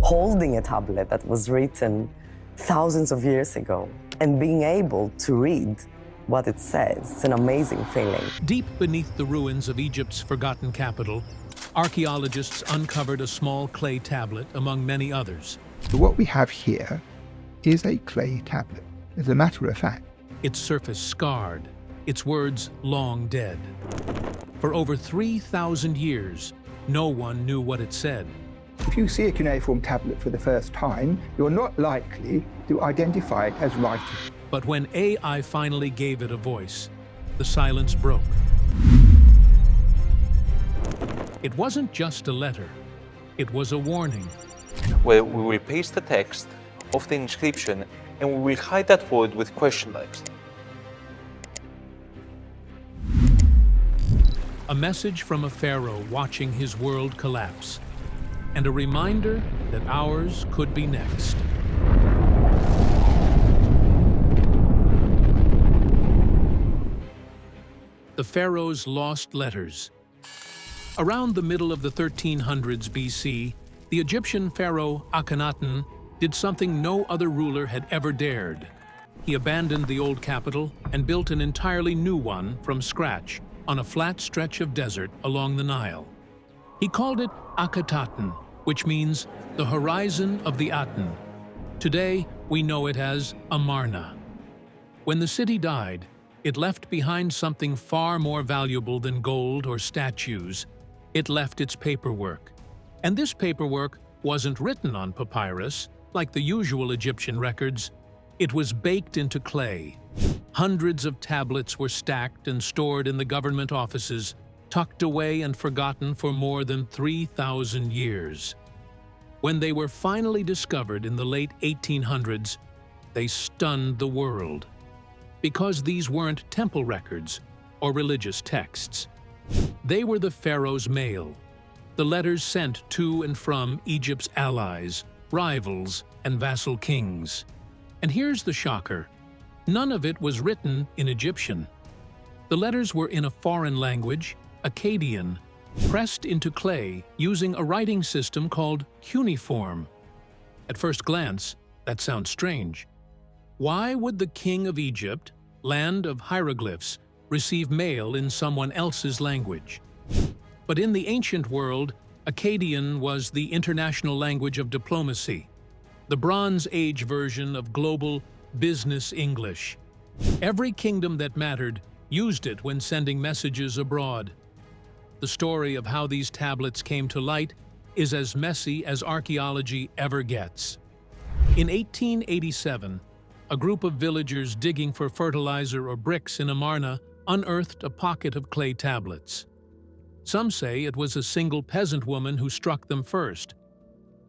holding a tablet that was written thousands of years ago and being able to read what it says. It's an amazing feeling. Deep beneath the ruins of Egypt's forgotten capital, archaeologists uncovered a small clay tablet among many others. So what we have here is a clay tablet, as a matter of fact. Its surface scarred, its words long dead. For over 3,000 years, no one knew what it said. If you see a cuneiform tablet for the first time, you're not likely to identify it as writing. But when AI finally gave it a voice, the silence broke. It wasn't just a letter, it was a warning. Where we will paste the text of the inscription and we will hide that word with question marks. A message from a pharaoh watching his world collapse, and a reminder that ours could be next. The pharaoh's lost letters. Around the middle of the 1300s BC, the Egyptian pharaoh Akhenaten did something no other ruler had ever dared. He abandoned the old capital and built an entirely new one from scratch on a flat stretch of desert along the Nile. He called it Akhetaten, which means the horizon of the Aten. Today, we know it as Amarna. When the city died, it left behind something far more valuable than gold or statues. It left its paperwork. And this paperwork wasn't written on papyrus, like the usual Egyptian records. It was baked into clay. Hundreds of tablets were stacked and stored in the government offices, tucked away and forgotten for more than 3,000 years. When they were finally discovered in the late 1800s, they stunned the world. Because these weren't temple records or religious texts. They were the pharaoh's mail, the letters sent to and from Egypt's allies, rivals, and vassal kings. And here's the shocker. None of it was written in Egyptian. The letters were in a foreign language, Akkadian, pressed into clay using a writing system called cuneiform. At first glance, that sounds strange. Why would the king of Egypt, land of hieroglyphs, receive mail in someone else's language? But in the ancient world, Akkadian was the international language of diplomacy, the Bronze Age version of global business English. Every kingdom that mattered used it when sending messages abroad. The story of how these tablets came to light is as messy as archaeology ever gets. In 1887, a group of villagers digging for fertilizer or bricks in Amarna unearthed a pocket of clay tablets. Some say it was a single peasant woman who struck them first.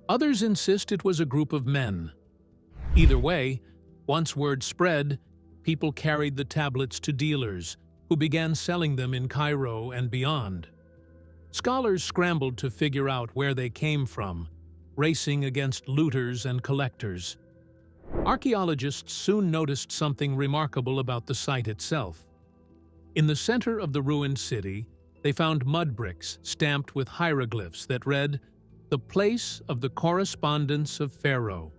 Others insist it was a group of men. Either way, once word spread, people carried the tablets to dealers, who began selling them in Cairo and beyond. Scholars scrambled to figure out where they came from, racing against looters and collectors. Archaeologists soon noticed something remarkable about the site itself. In the center of the ruined city, they found mud bricks stamped with hieroglyphs that read, "The place of the correspondence of Pharaoh."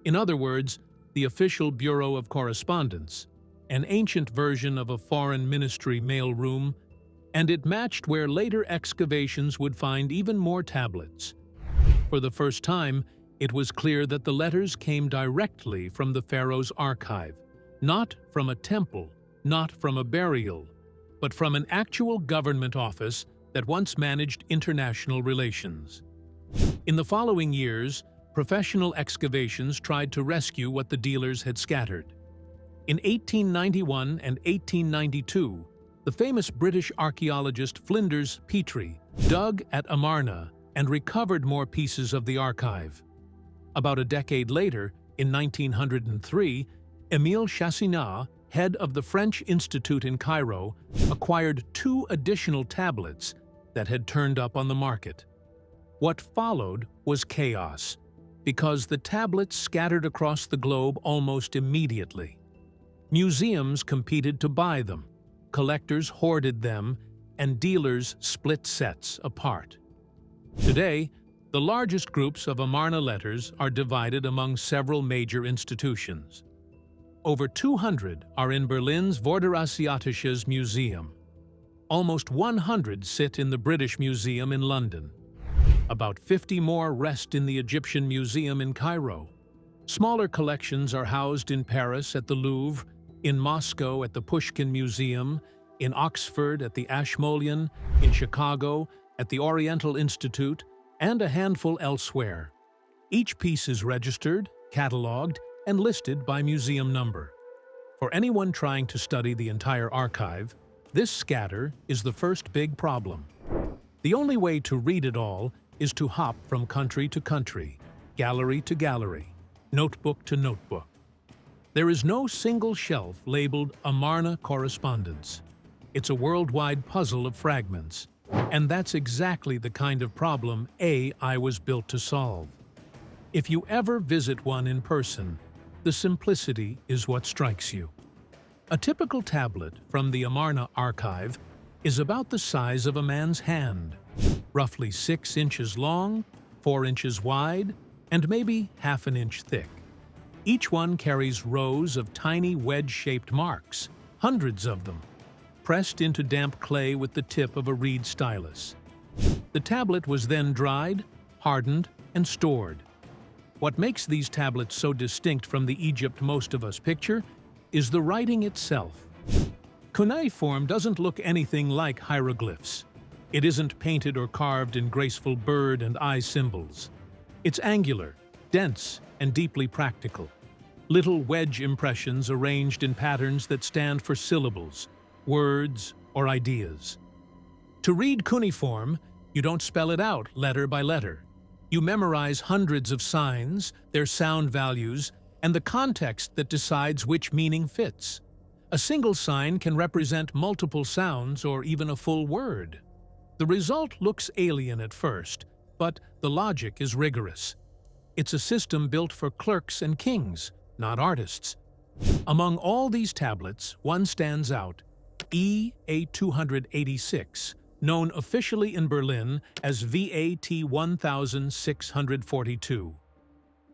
In other words, the official Bureau of Correspondence, an ancient version of a foreign ministry mail room, and it matched where later excavations would find even more tablets. For the first time, it was clear that the letters came directly from the pharaoh's archive, not from a temple, not from a burial, but from an actual government office that once managed international relations. In the following years, professional excavations tried to rescue what the dealers had scattered. In 1891 and 1892, the famous British archaeologist Flinders Petrie dug at Amarna and recovered more pieces of the archive. About a decade later, in 1903, Émile Chassinat, head of the French Institute in Cairo, acquired 2 additional tablets that had turned up on the market. What followed was chaos, because the tablets scattered across the globe almost immediately. Museums competed to buy them, collectors hoarded them, and dealers split sets apart. Today, The largest groups of Amarna letters are divided among several major institutions. Over 200 are in Berlin's Vorderasiatisches Museum. Almost 100 sit in the British Museum in London. About 50 more rest in the Egyptian Museum in Cairo. Smaller collections are housed in Paris at the Louvre, in Moscow at the Pushkin Museum, in Oxford at the Ashmolean, in Chicago at the Oriental Institute, and a handful elsewhere. Each piece is registered, catalogued, and listed by museum number. For anyone trying to study the entire archive, this scatter is the first big problem. The only way to read it all is to hop from country to country, gallery to gallery, notebook to notebook. There is no single shelf labeled Amarna correspondence. It's a worldwide puzzle of fragments, and that's exactly the kind of problem AI was built to solve. If you ever visit one in person, the simplicity is what strikes you. A typical tablet from the Amarna archive is about the size of a man's hand, roughly 6 inches long, 4 inches wide, and maybe half an inch thick. Each one carries rows of tiny wedge-shaped marks, hundreds of them, pressed into damp clay with the tip of a reed stylus. The tablet was then dried, hardened, and stored. What makes these tablets so distinct from the Egypt most of us picture is the writing itself. Cuneiform doesn't look anything like hieroglyphs. It isn't painted or carved in graceful bird and eye symbols. It's angular, dense, and deeply practical. Little wedge impressions arranged in patterns that stand for syllables, words, or ideas. To read cuneiform, you don't spell it out letter by letter. You memorize hundreds of signs, their sound values, and the context that decides which meaning fits. A single sign can represent multiple sounds or even a full word. The result looks alien at first, but the logic is rigorous. It's a system built for clerks and kings, not artists. Among all these tablets, one stands out, EA286, known officially in Berlin as VAT 1642.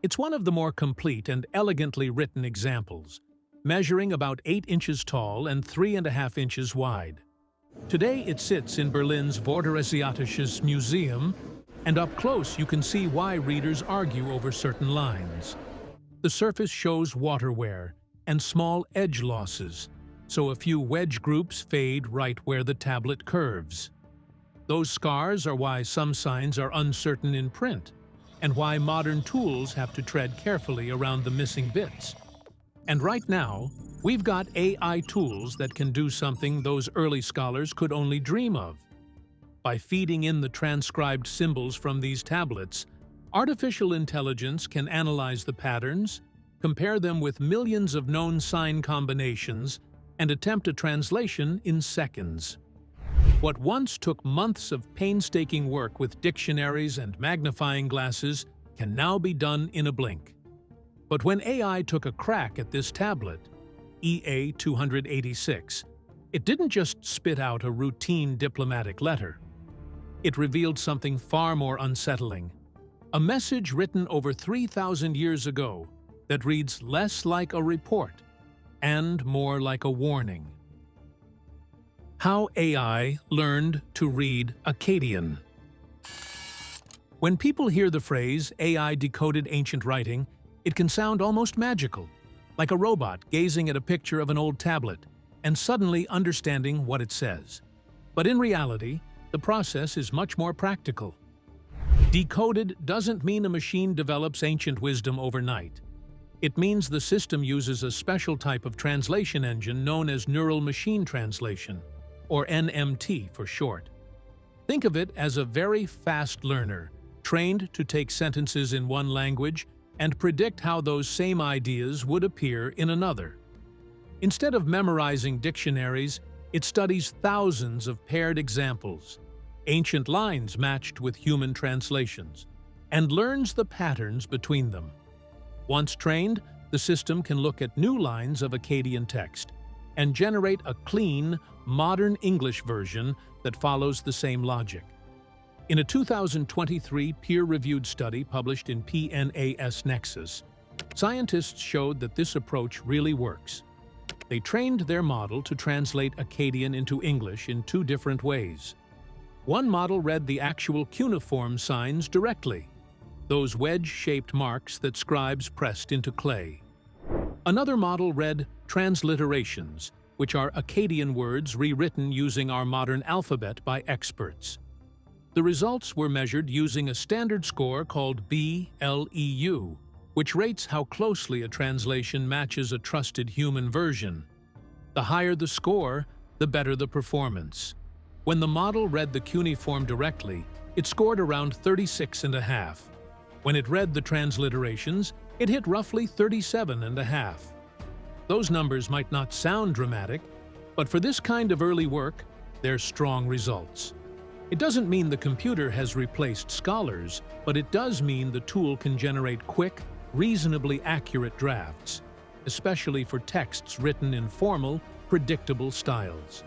It's one of the more complete and elegantly written examples, measuring about 8 inches tall and 3.5 inches wide. Today it sits in Berlin's Vorderasiatisches Museum, and up close you can see why readers argue over certain lines. The surface shows water wear and small edge losses, so a few wedge groups fade right where the tablet curves. Those scars are why some signs are uncertain in print, and why modern tools have to tread carefully around the missing bits. And right now, we've got AI tools that can do something those early scholars could only dream of. By feeding in the transcribed symbols from these tablets, artificial intelligence can analyze the patterns, compare them with millions of known sign combinations, and attempt a translation in seconds. What once took months of painstaking work with dictionaries and magnifying glasses can now be done in a blink. But when AI took a crack at this tablet, EA286, it didn't just spit out a routine diplomatic letter. It revealed something far more unsettling. A message written over 3,000 years ago that reads less like a report and more like a warning. How AI learned to read Akkadian. When people hear the phrase AI decoded ancient writing, it can sound almost magical, like a robot gazing at a picture of an old tablet and suddenly understanding what it says. But in reality, the process is much more practical. Decoded doesn't mean a machine develops ancient wisdom overnight. It means the system uses a special type of translation engine known as neural machine translation, or NMT for short. Think of it as a very fast learner, trained to take sentences in one language and predict how those same ideas would appear in another. Instead of memorizing dictionaries, it studies thousands of paired examples, ancient lines matched with human translations, and learns the patterns between them. Once trained, the system can look at new lines of Akkadian text and generate a clean, modern English version that follows the same logic. In a 2023 peer-reviewed study published in PNAS Nexus, scientists showed that this approach really works. They trained their model to translate Akkadian into English in two different ways. One model read the actual cuneiform signs directly, those wedge-shaped marks that scribes pressed into clay. Another model read transliterations, which are Akkadian words rewritten using our modern alphabet by experts. The results were measured using a standard score called BLEU, which rates how closely a translation matches a trusted human version. The higher the score, the better the performance. When the model read the cuneiform directly, it scored around 36.5. When it read the transliterations, it hit roughly 37.5. Those numbers might not sound dramatic, but for this kind of early work, they're strong results. It doesn't mean the computer has replaced scholars, but it does mean the tool can generate quick, reasonably accurate drafts, especially for texts written in formal, predictable styles.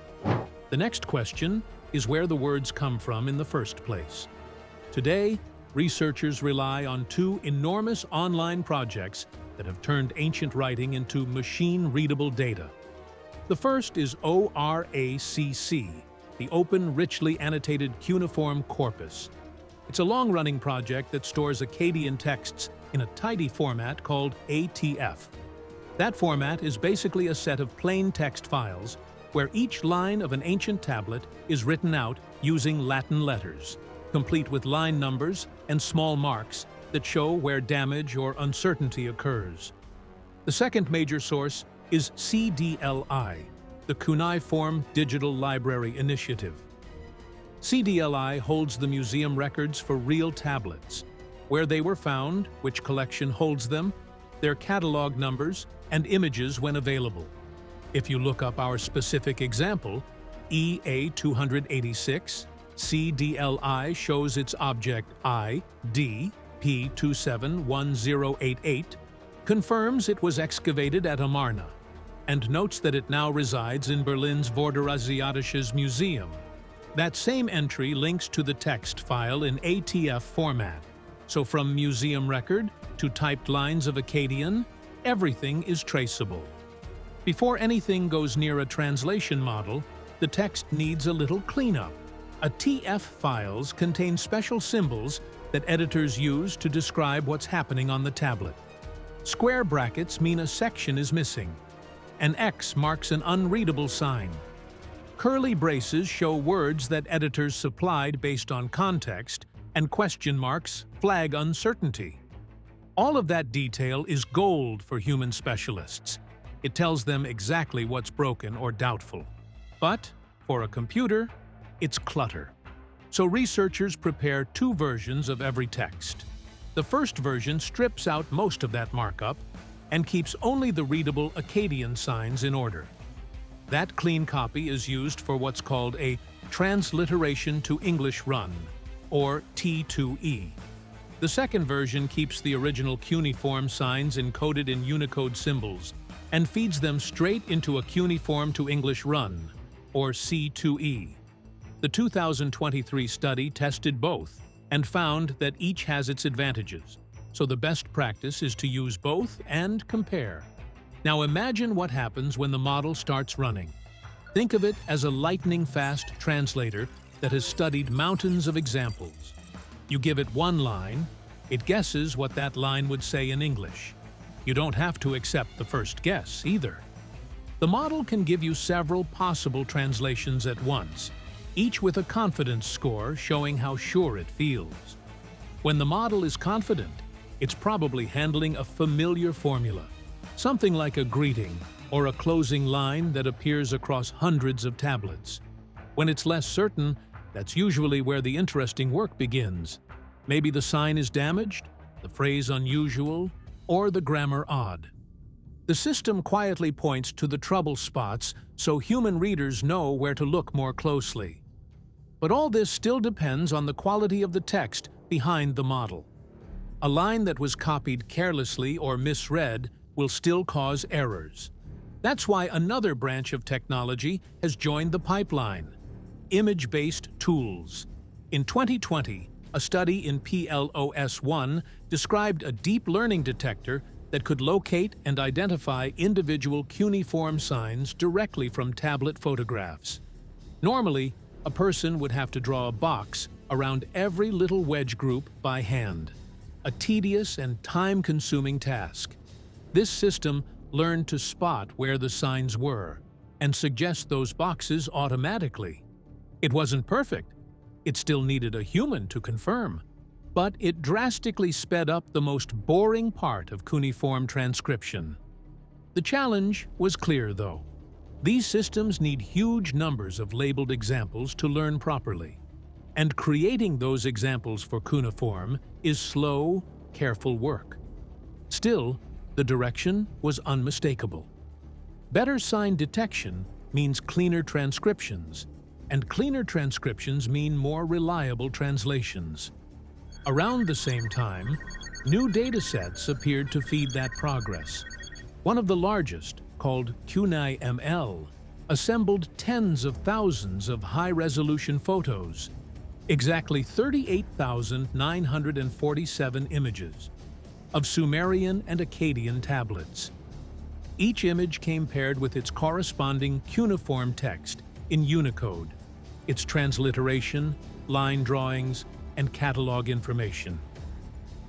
The next question is where the words come from in the first place. Today, researchers rely on two enormous online projects that have turned ancient writing into machine-readable data. The first is ORACC, the Open Richly Annotated Cuneiform Corpus. It's a long-running project that stores Akkadian texts in a tidy format called ATF. That format is basically a set of plain text files where each line of an ancient tablet is written out using Latin letters, complete with line numbers and small marks that show where damage or uncertainty occurs. The second major source is CDLI, the Cuneiform Digital Library Initiative. CDLI holds the museum records for real tablets, where they were found, which collection holds them, their catalog numbers, and images when available. If you look up our specific example, EA286, CDLI shows its object ID P271088, confirms it was excavated at Amarna, and notes that it now resides in Berlin's Vorderasiatisches Museum. That same entry links to the text file in ATF format, so from museum record to typed lines of Akkadian, everything is traceable. Before anything goes near a translation model, the text needs a little cleanup. ATF files contain special symbols that editors use to describe what's happening on the tablet. Square brackets mean a section is missing. An X marks an unreadable sign. Curly braces show words that editors supplied based on context, and question marks flag uncertainty. All of that detail is gold for human specialists. It tells them exactly what's broken or doubtful. But, for a computer, it's clutter. So researchers prepare two versions of every text. The first version strips out most of that markup and keeps only the readable Akkadian signs in order. That clean copy is used for what's called a transliteration to English run, or T2E. The second version keeps the original cuneiform signs encoded in Unicode symbols and feeds them straight into a cuneiform to English run, or C2E. The 2023 study tested both and found that each has its advantages, so the best practice is to use both and compare. Now imagine what happens when the model starts running. Think of it as a lightning-fast translator that has studied mountains of examples. You give it one line, it guesses what that line would say in English. You don't have to accept the first guess either. The model can give you several possible translations at once, each with a confidence score showing how sure it feels. When the model is confident, it's probably handling a familiar formula, something like a greeting or a closing line that appears across hundreds of tablets. When it's less certain, that's usually where the interesting work begins. Maybe the sign is damaged, the phrase unusual, or the grammar odd. The system quietly points to the trouble spots so human readers know where to look more closely. But all this still depends on the quality of the text behind the model. A line that was copied carelessly or misread will still cause errors. That's why another branch of technology has joined the pipeline: image-based tools. In 2020, a study in PLOS1 described a deep learning detector that could locate and identify individual cuneiform signs directly from tablet photographs. Normally, a person would have to draw a box around every little wedge group by hand, a tedious and time-consuming task. This system learned to spot where the signs were and suggest those boxes automatically. It wasn't perfect. It still needed a human to confirm. But it drastically sped up the most boring part of cuneiform transcription. The challenge was clear, though. These systems need huge numbers of labeled examples to learn properly. And creating those examples for cuneiform is slow, careful work. Still, the direction was unmistakable. Better sign detection means cleaner transcriptions, and cleaner transcriptions mean more reliable translations. Around the same time, new datasets appeared to feed that progress. One of the largest, called CuneiML, assembled tens of thousands of high-resolution photos, exactly 38,947 images, of Sumerian and Akkadian tablets. Each image came paired with its corresponding cuneiform text in Unicode, its transliteration, line drawings, and catalog information.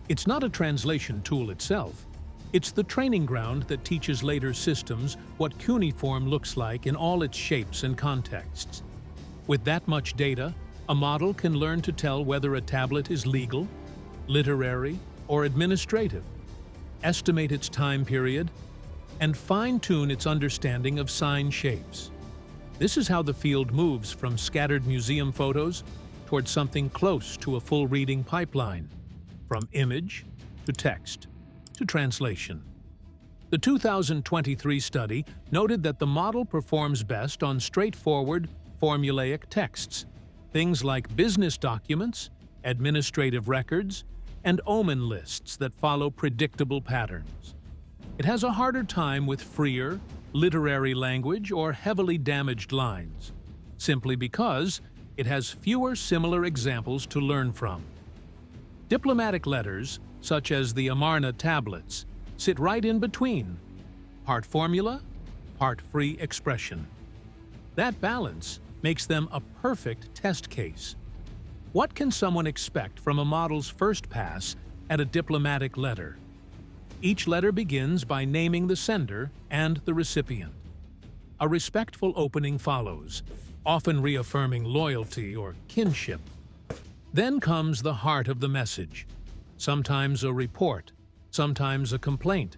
It's not a translation tool itself. It's the training ground that teaches later systems what cuneiform looks like in all its shapes and contexts. With that much data, a model can learn to tell whether a tablet is legal, literary, or administrative, estimate its time period, and fine-tune its understanding of sign shapes. This is how the field moves from scattered museum photos towards something close to a full reading pipeline, from image to text to translation. The 2023 study noted that the model performs best on straightforward, formulaic texts, things like business documents, administrative records, and omen lists that follow predictable patterns. It has a harder time with freer, literary language or heavily damaged lines, simply because it has fewer similar examples to learn from. Diplomatic letters, such as the Amarna tablets, sit right in between, part formula, part free expression. That balance makes them a perfect test case. What can someone expect from a model's first pass at a diplomatic letter? Each letter begins by naming the sender and the recipient. A respectful opening follows, often reaffirming loyalty or kinship. Then comes the heart of the message, sometimes a report, sometimes a complaint,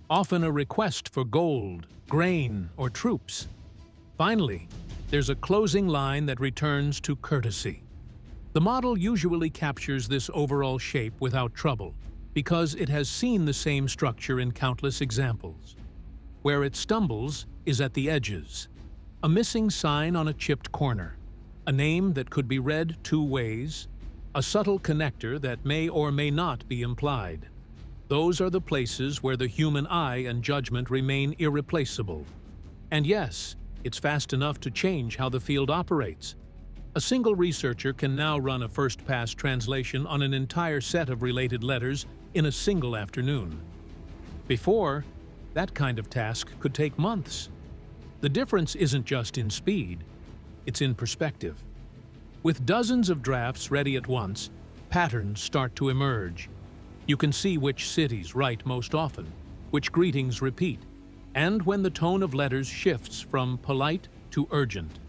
often a request for gold, grain, or troops. Finally, there's a closing line that returns to courtesy. The model usually captures this overall shape without trouble, because it has seen the same structure in countless examples. Where it stumbles is at the edges. A missing sign on a chipped corner, a name that could be read two ways, a subtle connector that may or may not be implied. Those are the places where the human eye and judgment remain irreplaceable. And yes, it's fast enough to change how the field operates. A single researcher can now run a first-pass translation on an entire set of related letters in a single afternoon. Before, that kind of task could take months. The difference isn't just in speed, it's in perspective. With dozens of drafts ready at once, patterns start to emerge. You can see which cities write most often, which greetings repeat, and when the tone of letters shifts from polite to urgent.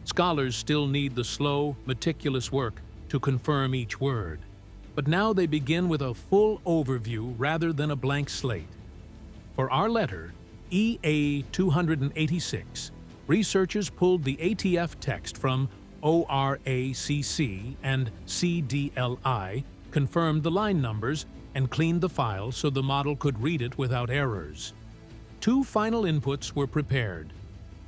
Scholars still need the slow, meticulous work to confirm each word, but now they begin with a full overview rather than a blank slate. For our letter, EA286, researchers pulled the ATF text from ORACC and CDLI, confirmed the line numbers, and cleaned the file so the model could read it without errors. Two final inputs were prepared,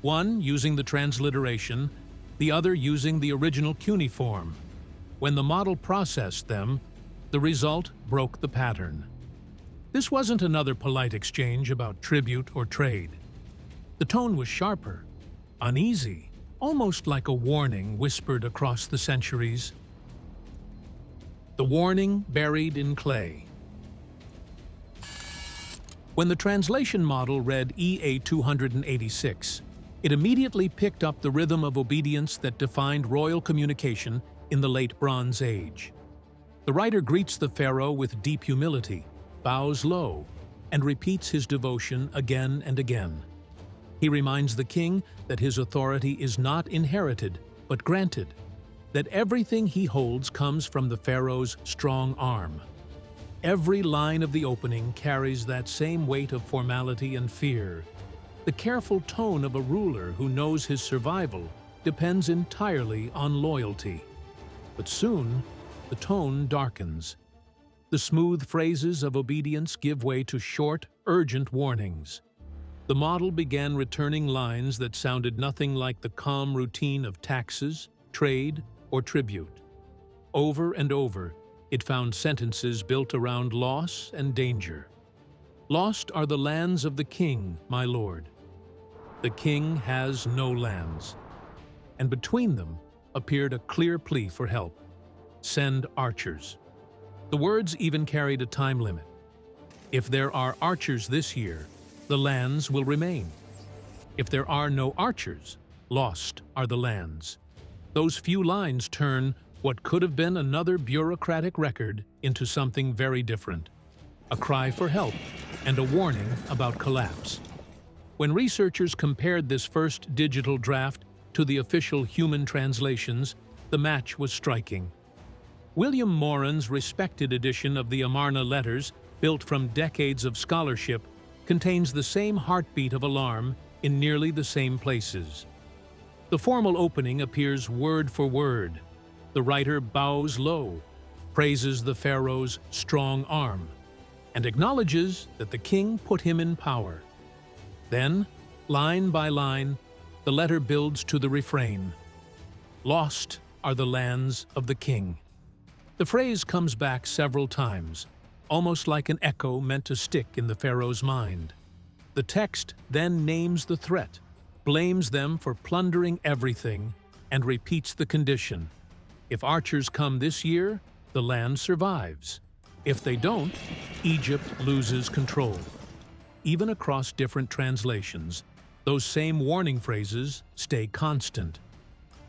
one using the transliteration, the other using the original cuneiform. When the model processed them, the result broke the pattern. This wasn't another polite exchange about tribute or trade. The tone was sharper, uneasy, almost like a warning whispered across the centuries. The warning buried in clay. When the translation model read EA 286, it immediately picked up the rhythm of obedience that defined royal communication in the late Bronze Age. The writer greets the pharaoh with deep humility, bows low, and repeats his devotion again and again. He reminds the king that his authority is not inherited, but granted, that everything he holds comes from the pharaoh's strong arm. Every line of the opening carries that same weight of formality and fear. The careful tone of a ruler who knows his survival depends entirely on loyalty. But soon, the tone darkens. The smooth phrases of obedience give way to short, urgent warnings. The model began returning lines that sounded nothing like the calm routine of taxes, trade, or tribute. Over and over, it found sentences built around loss and danger. Lost are the lands of the king, my lord. The king has no lands. And between them appeared a clear plea for help. Send archers. The words even carried a time limit. If there are archers this year, the lands will remain. If there are no archers, lost are the lands. Those few lines turn what could have been another bureaucratic record into something very different. A cry for help and a warning about collapse. When researchers compared this first digital draft to the official human translations, the match was striking. William Moran's respected edition of the Amarna letters, built from decades of scholarship, contains the same heartbeat of alarm in nearly the same places. The formal opening appears word for word. The writer bows low, praises the pharaoh's strong arm, and acknowledges that the king put him in power. Then, line by line, the letter builds to the refrain. Lost are the lands of the king. The phrase comes back several times, almost like an echo meant to stick in the pharaoh's mind. The text then names the threat, blames them for plundering everything, and repeats the condition. If archers come this year, the land survives. If they don't, Egypt loses control. Even across different translations, those same warning phrases stay constant.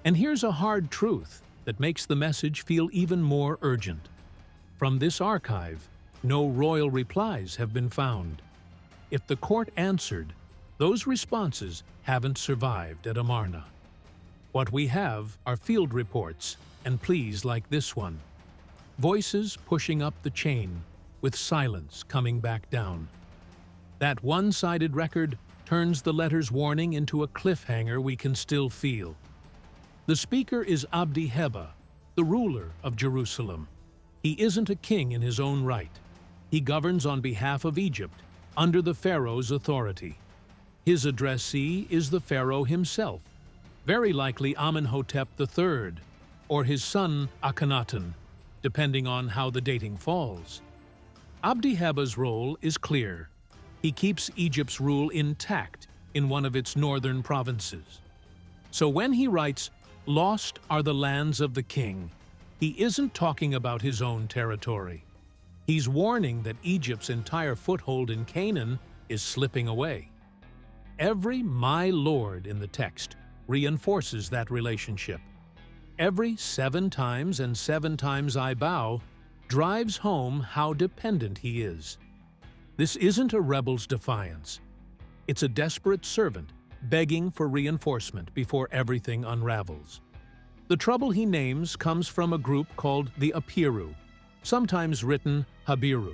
And here's a hard truth that makes the message feel even more urgent. From this archive, no royal replies have been found. If the court answered, those responses haven't survived at Amarna. What we have are field reports and pleas like this one. Voices pushing up the chain, with silence coming back down. That one-sided record turns the letter's warning into a cliffhanger we can still feel. The speaker is Abdi Heba, the ruler of Jerusalem. He isn't a king in his own right. He governs on behalf of Egypt, under the pharaoh's authority. His addressee is the pharaoh himself, very likely Amenhotep III, or his son Akhenaten, depending on how the dating falls. Abdi Heba's role is clear. He keeps Egypt's rule intact in one of its northern provinces. So when he writes, "Lost are the lands of the king," he isn't talking about his own territory. He's warning that Egypt's entire foothold in Canaan is slipping away. Every "my lord" in the text reinforces that relationship. Every 7 times and 7 times I bow drives home how dependent he is. This isn't a rebel's defiance. It's a desperate servant begging for reinforcement before everything unravels. The trouble he names comes from a group called the Apiru, sometimes written Habiru.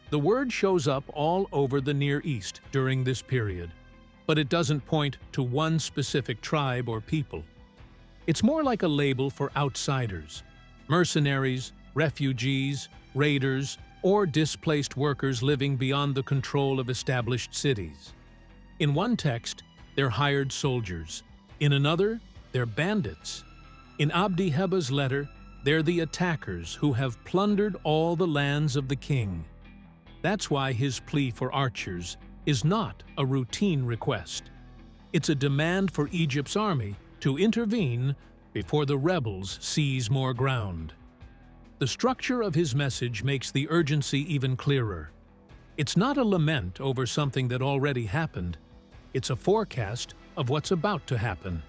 The word shows up all over the Near East during this period, but it doesn't point to one specific tribe or people. It's more like a label for outsiders, mercenaries, refugees, raiders, or displaced workers living beyond the control of established cities. In one text, they're hired soldiers. In another, they're bandits. In Abdi Heba's letter, they're the attackers who have plundered all the lands of the king. That's why his plea for archers is not a routine request. It's a demand for Egypt's army to intervene before the rebels seize more ground. The structure of his message makes the urgency even clearer. It's not a lament over something that already happened. It's a forecast of what's about to happen.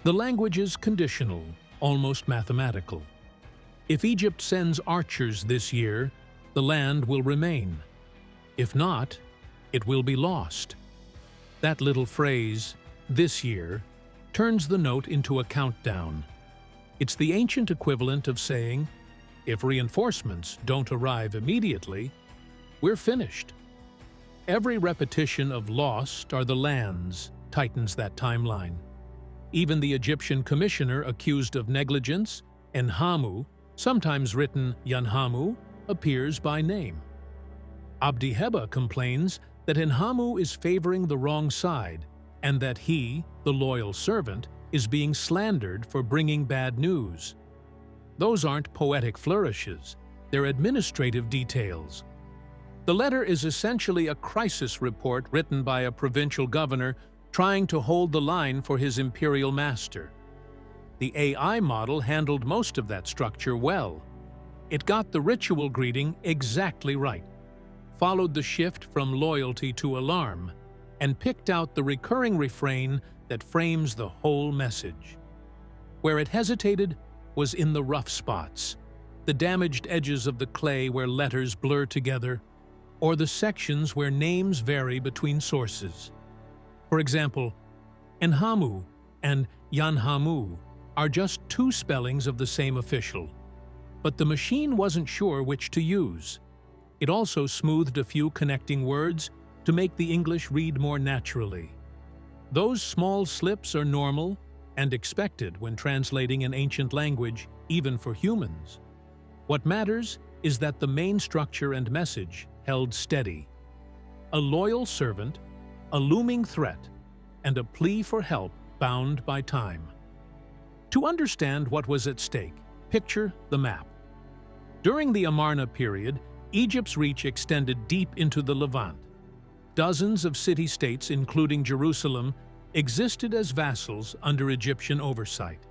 The language is conditional, almost mathematical. If Egypt sends archers this year, the land will remain. If not, it will be lost. That little phrase, "this year," turns the note into a countdown. It's the ancient equivalent of saying, if reinforcements don't arrive immediately, we're finished. Every repetition of lost are the lands tightens that timeline. Even the Egyptian commissioner accused of negligence, Enhamu, sometimes written Yanhamu, appears by name. Abdi-Heba complains that Enhamu is favoring the wrong side and that he, the loyal servant, is being slandered for bringing bad news. Those aren't poetic flourishes, they're administrative details. The letter is essentially a crisis report written by a provincial governor trying to hold the line for his imperial master. The AI model handled most of that structure well. It got the ritual greeting exactly right, followed the shift from loyalty to alarm, and picked out the recurring refrain that frames the whole message. Where it hesitated was in the rough spots, the damaged edges of the clay where letters blur together, or the sections where names vary between sources. For example, Enhamu and Yanhamu are just two spellings of the same official, but the machine wasn't sure which to use. It also smoothed a few connecting words to make the English read more naturally. Those small slips are normal and expected when translating an ancient language, even for humans. What matters is that the main structure and message held steady. A loyal servant, a looming threat, and a plea for help bound by time. To understand what was at stake, picture the map. During the Amarna period, Egypt's reach extended deep into the Levant. Dozens of city-states, including Jerusalem, existed as vassals under Egyptian oversight.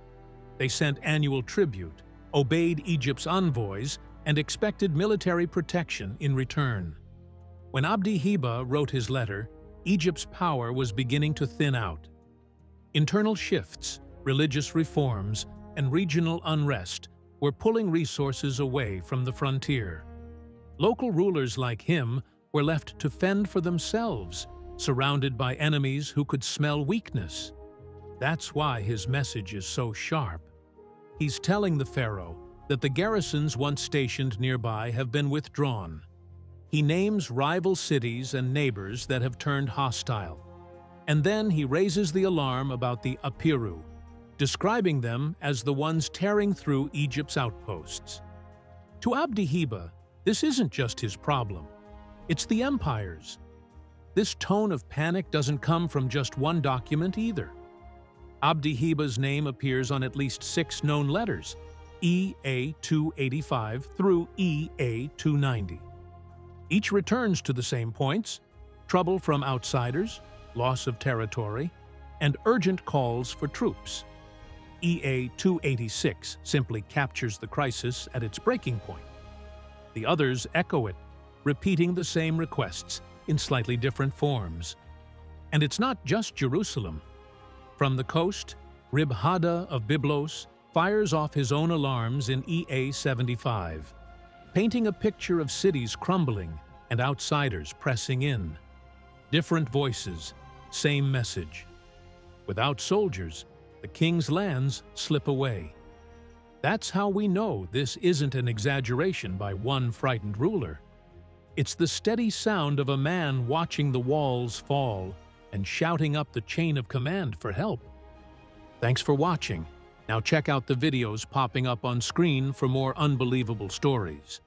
They sent annual tribute, obeyed Egypt's envoys, and expected military protection in return. When Abdi-Heba wrote his letter, Egypt's power was beginning to thin out. Internal shifts, religious reforms, and regional unrest were pulling resources away from the frontier. Local rulers like him were left to fend for themselves, surrounded by enemies who could smell weakness. That's why his message is so sharp. He's telling the Pharaoh that the garrisons once stationed nearby have been withdrawn. He names rival cities and neighbors that have turned hostile. And then he raises the alarm about the Apiru, describing them as the ones tearing through Egypt's outposts. To Abdi-Heba, this isn't just his problem. It's the empire's. This tone of panic doesn't come from just one document either. Abdi-Heba's name appears on at least 6 known letters, EA-285 through EA-290. Each returns to the same points: trouble from outsiders, loss of territory, and urgent calls for troops. EA-286 simply captures the crisis at its breaking point. The others echo it, repeating the same requests in slightly different forms. And it's not just Jerusalem. From the coast, Rib-Hada of Byblos fires off his own alarms in EA-75, painting a picture of cities crumbling and outsiders pressing in. Different voices, same message. Without soldiers, the king's lands slip away. That's how we know this isn't an exaggeration by one frightened ruler. It's the steady sound of a man watching the walls fall and shouting up the chain of command for help. Thanks for watching. Now check out the videos popping up on screen for more unbelievable stories.